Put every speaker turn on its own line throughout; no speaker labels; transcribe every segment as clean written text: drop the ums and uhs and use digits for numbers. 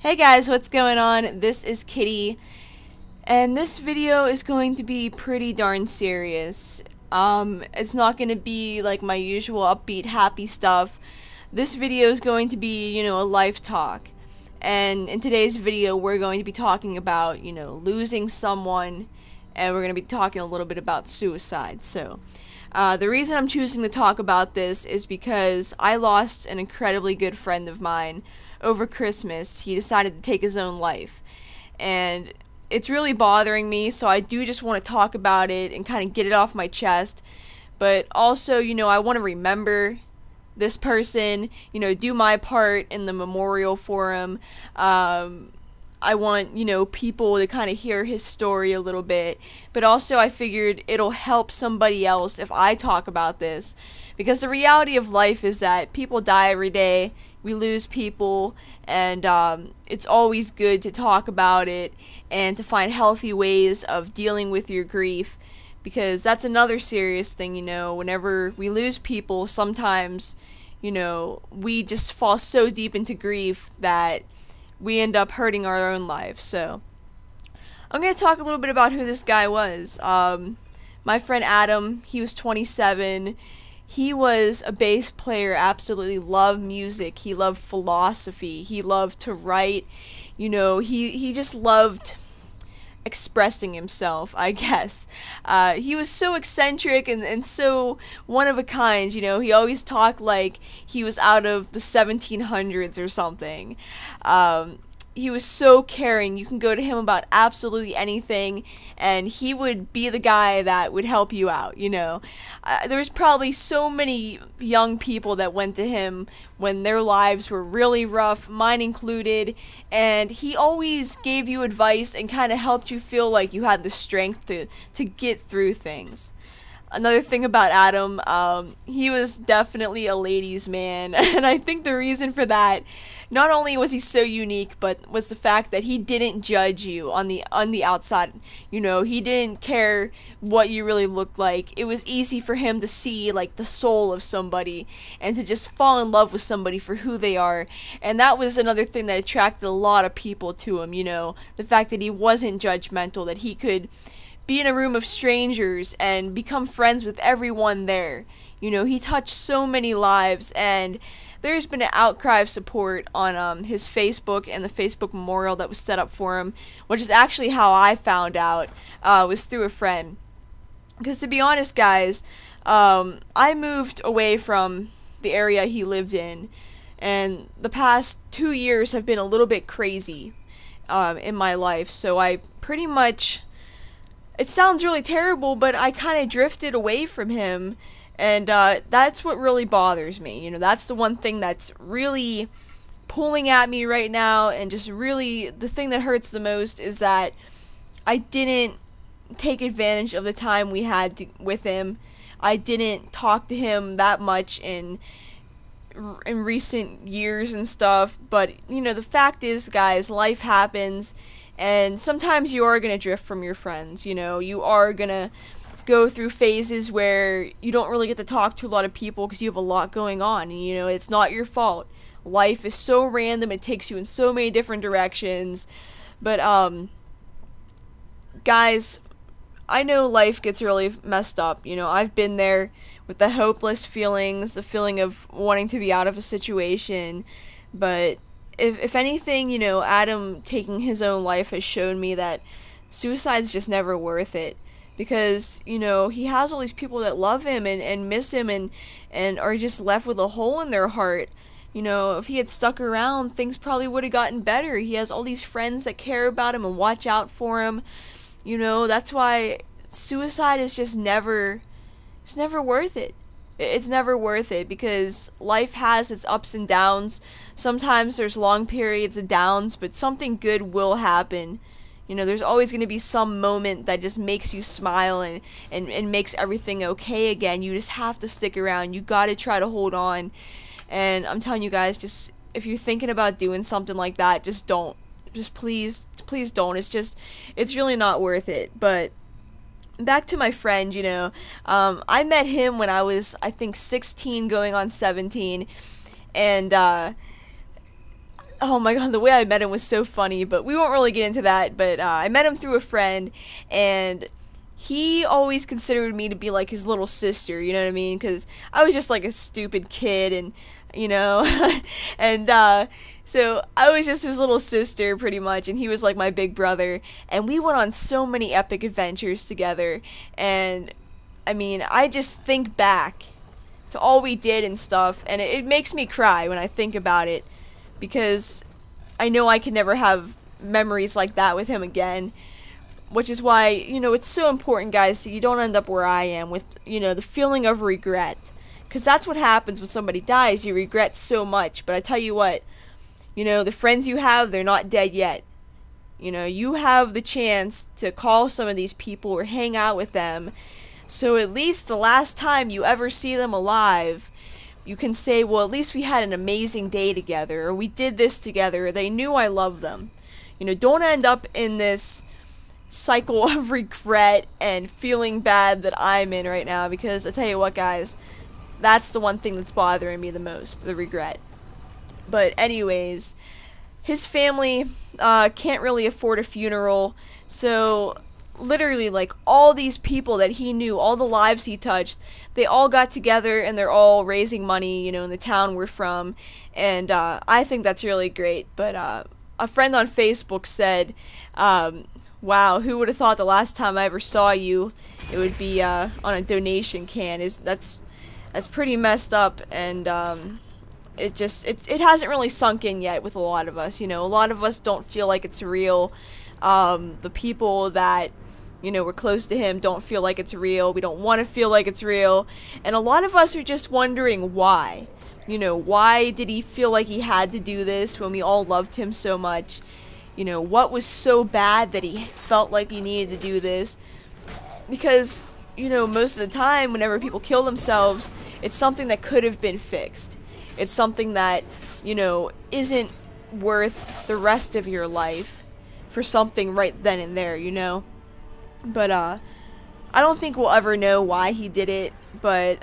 Hey guys, what's going on? This is Kitty, and this video is going to be pretty darn serious. It's not going to be like my usual upbeat, happy stuff. This video is going to be, a life talk. And in today's video, we're going to be talking about, losing someone, and we're going to be talking a little bit about suicide. So, the reason I'm choosing to talk about this is because I lost an incredibly good friend of mine over Christmas. He decided to take his own life, and it's really bothering me, so I do just want to talk about it and kind of get it off my chest. But also, I want to remember this person, do my part in the memorial for him. I want, people to kind of hear his story a little bit. But also I figured it'll help somebody else if I talk about this. Because the reality of life is that people die every day. We lose people. And it's always good to talk about it and to find healthy ways of dealing with your grief. Because that's another serious thing, whenever we lose people, sometimes, we just fall so deep into grief that we end up hurting our own lives. So I'm going to talk a little bit about who this guy was. My friend Adam, he was 27. He was a bass player, absolutely loved music. He loved philosophy. He loved to write. He just loved expressing himself, I guess. He was so eccentric and so one of a kind, he always talked like he was out of the 1700s or something. He was so caring. You can go to him about absolutely anything, and he would be the guy that would help you out, There was probably so many young people that went to him when their lives were really rough, mine included, and he always gave you advice and kind of helped you feel like you had the strength to get through things. Another thing about Adam, he was definitely a ladies' man, and I think the reason for that, not only was he so unique, but was the fact that he didn't judge you on the outside. He didn't care what you really looked like. It was easy for him to see like the soul of somebody and to just fall in love with somebody for who they are. And that was another thing that attracted a lot of people to him. The fact that he wasn't judgmental, that he could be in a room of strangers and become friends with everyone there. He touched so many lives, and there's been an outcry of support on his Facebook and the Facebook memorial that was set up for him, which is actually how I found out, was through a friend. Because to be honest, guys, I moved away from the area he lived in, and the past 2 years have been a little bit crazy in my life, so I pretty much... It sounds really terrible, but I kind of drifted away from him, and that's what really bothers me. That's the one thing that's really pulling at me right now, and just really the thing that hurts the most is that I didn't take advantage of the time we had with him. I didn't talk to him that much in recent years and stuff, but the fact is, guys, life happens. And sometimes you are going to drift from your friends, you are going to go through phases where you don't really get to talk to a lot of people because you have a lot going on, and it's not your fault. Life is so random, it takes you in so many different directions. But guys, I know life gets really messed up. I've been there with the hopeless feelings, the feeling of wanting to be out of a situation, but if anything, Adam taking his own life has shown me that suicide's just never worth it. Because, he has all these people that love him and miss him and are just left with a hole in their heart. If he had stuck around, things probably would have gotten better. He has all these friends that care about him and watch out for him. That's why suicide is just never... It's never worth it. It's never worth it, because life has its ups and downs. Sometimes there's long periods of downs, but something good will happen. There's always going to be some moment that just makes you smile and makes everything okay again. You just have to stick around. You got to try to hold on. And I'm telling you guys, just if you're thinking about doing something like that, just don't. Just please don't. It's really not worth it. But back to my friend, I met him when I was, I think, 16 going on 17, and oh my god, the way I met him was so funny, but we won't really get into that. But I met him through a friend, and he always considered me to be like his little sister, you know what I mean? Because I was just like a stupid kid, and you know, and so I was just his little sister pretty much, and he was like my big brother, and we went on so many epic adventures together. And I mean, I just think back to all we did and stuff, and it makes me cry when I think about it, because I know I can never have memories like that with him again. Which is why, you know, it's so important, guys, so you don't end up where I am with, you know, the feeling of regret. Because that's what happens when somebody dies. You regret so much. But I tell you what, you know, the friends you have, they're not dead yet. You know, you have the chance to call some of these people or hang out with them. So at least the last time you ever see them alive, you can say, well, at least we had an amazing day together. Or we did this together. Or they knew I loved them. You know, don't end up in this cycle of regret and feeling bad that I'm in right now, because I tell you what, guys, that's the one thing that's bothering me the most, the regret. But anyways, his family can't really afford a funeral, so literally, like, all these people that he knew, all the lives he touched, they all got together and they're all raising money, you know, in the town we're from, and I think that's really great. But a friend on Facebook said, wow, who would have thought the last time I ever saw you, it would be on a donation can? That's pretty messed up, and it hasn't really sunk in yet with a lot of us. You know, a lot of us don't feel like it's real. The people that, you know, were close to him don't feel like it's real. We don't want to feel like it's real, and a lot of us are just wondering why. You know, why did he feel like he had to do this when we all loved him so much? You know, what was so bad that he felt like he needed to do this? Because, you know, most of the time, whenever people kill themselves, it's something that could have been fixed. It's something that, you know, isn't worth the rest of your life for something right then and there, you know? But, I don't think we'll ever know why he did it, but,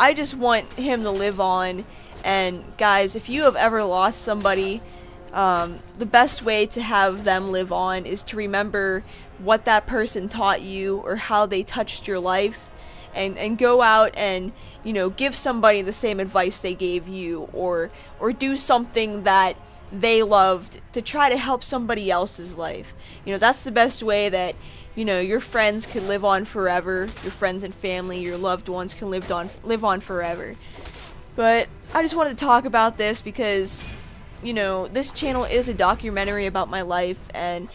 I just want him to live on. And, guys, if you have ever lost somebody, the best way to have them live on is to remember what that person taught you or how they touched your life, and go out and, you know, give somebody the same advice they gave you, or do something that they loved to try to help somebody else's life. You know, that's the best way that, you know, your friends can live on forever, your friends and family, your loved ones can live on forever. But I just wanted to talk about this because, you know, this channel is a documentary about my life, and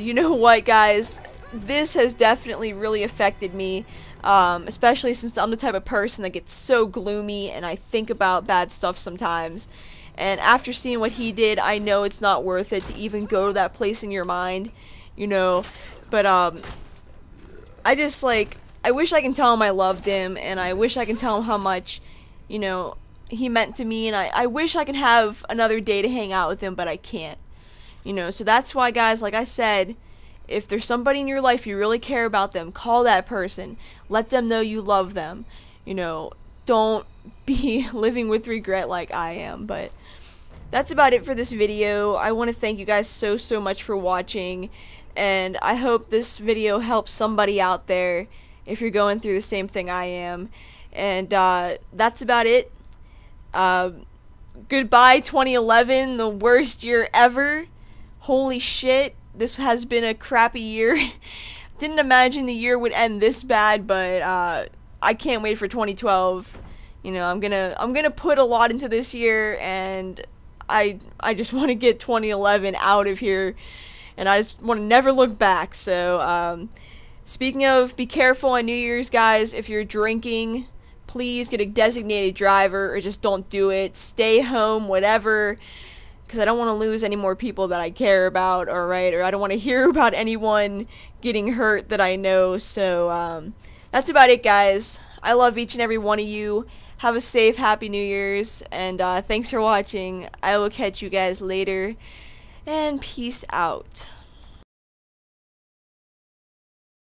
you know what, guys, this has definitely really affected me, especially since I'm the type of person that gets so gloomy and I think about bad stuff sometimes. And after seeing what he did, I know it's not worth it to even go to that place in your mind, you know. But I just, like, I wish I can tell him I loved him, and I wish I can tell him how much, you know, he meant to me, and I wish I could have another day to hang out with him, but I can't. You know, so that's why, guys, like I said, if there's somebody in your life you really care about them, call that person. Let them know you love them. You know, don't be living with regret like I am. But that's about it for this video. I want to thank you guys so much for watching, and I hope this video helps somebody out there if you're going through the same thing I am. And that's about it. Goodbye 2011, the worst year ever. Holy shit, this has been a crappy year. Didn't imagine the year would end this bad, but I can't wait for 2012. You know, I'm gonna put a lot into this year, and I just want to get 2011 out of here, and I just want to never look back. So speaking of, be careful on New Year's, guys. If you're drinking, please get a designated driver, or just don't do it. Stay home, whatever, because I don't want to lose any more people that I care about, alright? Or I don't want to hear about anyone getting hurt that I know. So that's about it, guys. I love each and every one of you. Have a safe, happy New Year's, and thanks for watching. I will catch you guys later, and peace out.